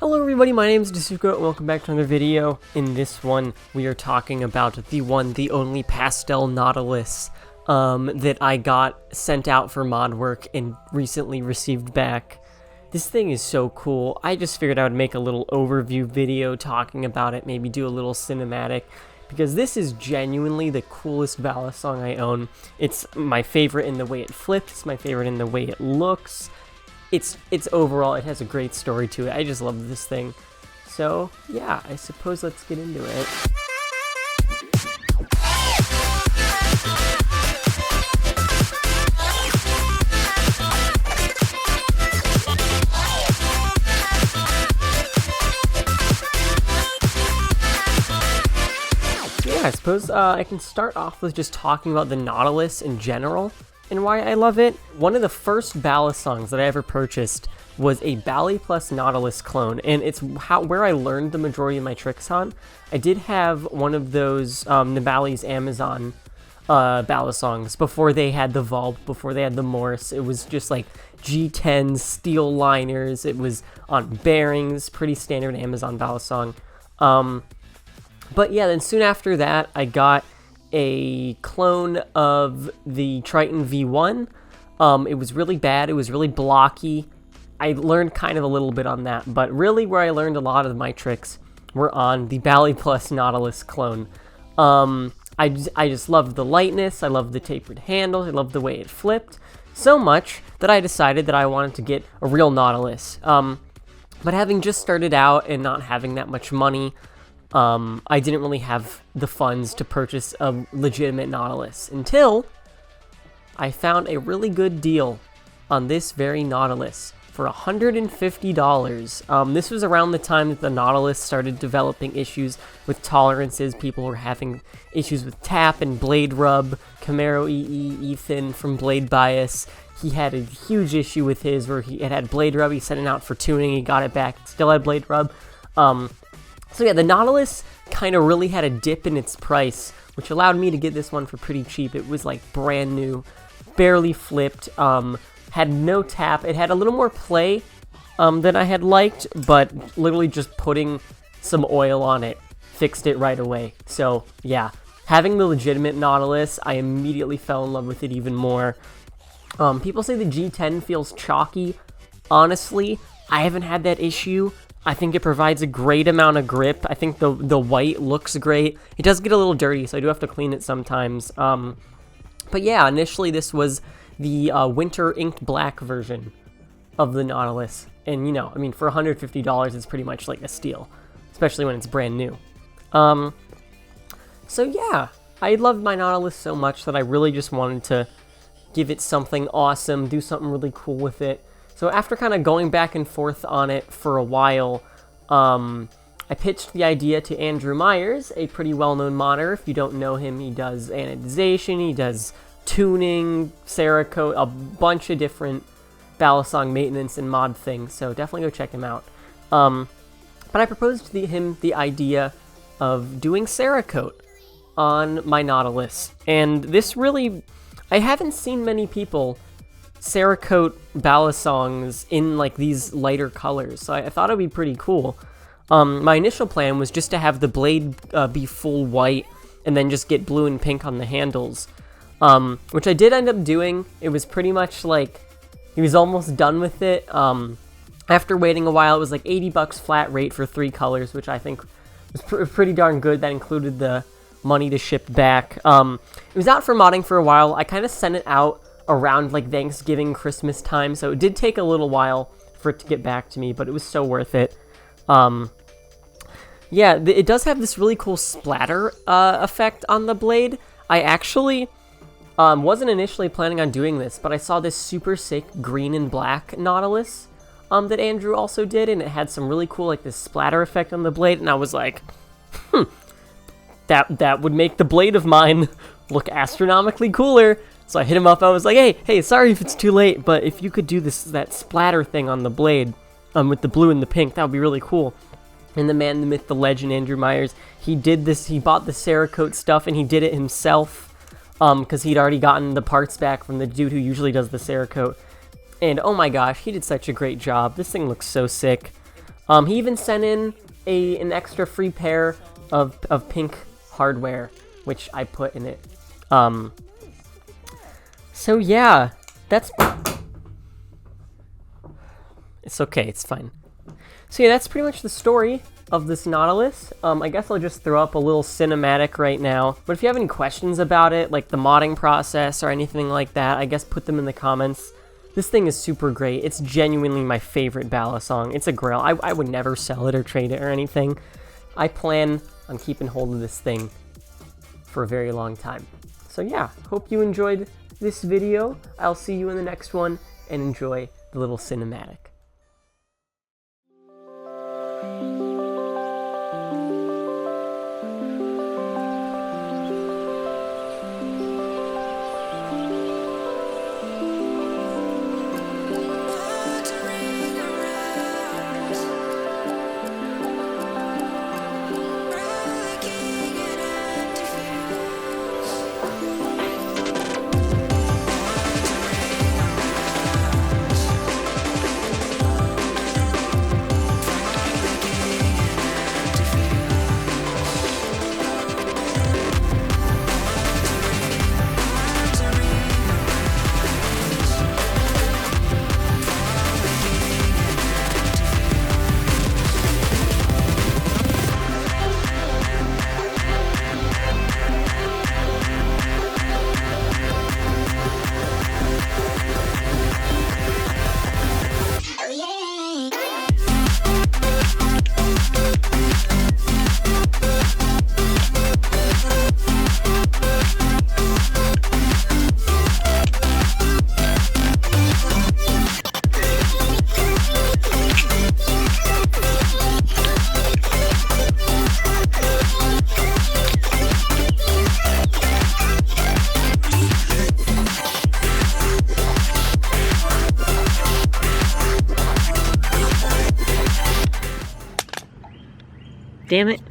Hello everybody, my name is Disuko and welcome back to another video. In this one, we are talking about the only pastel nautilus that I got sent out for mod work and recently received back. This thing is so cool. I just figured I would make a little overview video talking about it, maybe do a little cinematic, because this is genuinely the coolest balisong I own. It's my favorite in the way it flips, it's my favorite in the way it looks. It's overall, it has a great story to it. I just love this thing. So, yeah, I suppose let's get into it. Yeah, I suppose I can start off with just talking about the Nautilus in general and why I love it. One of the first balisongs that I ever purchased was a Bali plus Nautilus clone, and it's where I learned the majority of my tricks on. I did have one of those Nibali's Amazon balisongs before they had the Vault, before they had the Morse. It was just like G10 steel liners. It was on bearings, pretty standard Amazon balisong. But yeah, then soon after that, I got a clone of the Triton V1. It was really bad. It was really blocky. I learned kind of a little bit on that, but really where I learned a lot of my tricks were on the Bali plus Nautilus clone. I just loved the lightness. I loved the tapered handles. I loved the way it flipped so much that I decided that I wanted to get a real Nautilus. But having just started out and not having that much money, I didn't really have the funds to purchase a legitimate Nautilus until I found a really good deal on this very Nautilus for $150. This was around the time that the Nautilus started developing issues with tolerances. People were having issues with tap and blade rub. Camaro Ethan from Blade Bias, he had a huge issue with his where he had blade rub. He sent it out for tuning. He got it back. It still had blade rub. So yeah, the Nautilus kind of really had a dip in its price, which allowed me to get this one for pretty cheap. It was like brand new, barely flipped, had no tap. It had a little more play than I had liked, but literally just putting some oil on it fixed it right away. So yeah, having the legitimate Nautilus, I immediately fell in love with it even more. People say the G10 feels chalky. Honestly, I haven't had that issue. I think it provides a great amount of grip. I think the white looks great. It does get a little dirty, so I do have to clean it sometimes. But yeah, initially this was the winter inked black version of the Nautilus. And you know, I mean, for $150, it's pretty much like a steal, especially when it's brand new. So yeah, I loved my Nautilus so much that I really just wanted to give it something awesome, do something really cool with it. So after kind of going back and forth on it for a while, I pitched the idea to Andrew Myers, a pretty well-known modder. If you don't know him, he does anodization, he does tuning, Cerakote, a bunch of different balisong maintenance and mod things, so definitely go check him out. But I proposed to him the idea of doing Cerakote on my Nautilus, and this really, I haven't seen many people Cerakote balisongs in like these lighter colors, so I thought it would be pretty cool. My initial plan was just to have the blade be full white and then just get blue and pink on the handles, which I did end up doing. It was pretty much like he was almost done with it. After waiting a while, it was like $80 flat rate for 3 colors, which I think was pretty darn good. That included the money to ship back. It was out for modding for a while. I kind of sent it out around like Thanksgiving, Christmas time, so it did take a little while for it to get back to me, but it was so worth it. Yeah, it does have this really cool splatter effect on the blade. I actually wasn't initially planning on doing this, but I saw this super sick green and black Nautilus that Andrew also did, and it had some really cool like this splatter effect on the blade, and I was like, that would make the blade of mine look astronomically cooler. So I hit him up. I was like, hey, sorry if it's too late, but if you could do that splatter thing on the blade, with the blue and the pink, that would be really cool. And the man, the myth, the legend, Andrew Myers, he did this. He bought the Cerakote stuff and he did it himself, because he'd already gotten the parts back from the dude who usually does the Cerakote. And oh my gosh, he did such a great job. This thing looks so sick. He even sent in an extra free pair of pink hardware, which I put in it. So yeah, it's okay, it's fine. So yeah, that's pretty much the story of this Nautilus. I guess I'll just throw up a little cinematic right now, but if you have any questions about it, like the modding process or anything like that, I guess put them in the comments. This thing is super great. It's genuinely my favorite balisong. It's a grail. I would never sell it or trade it or anything. I plan on keeping hold of this thing for a very long time. So yeah, hope you enjoyed this video. I'll see you in the next one, and enjoy the little cinematic. Damn it.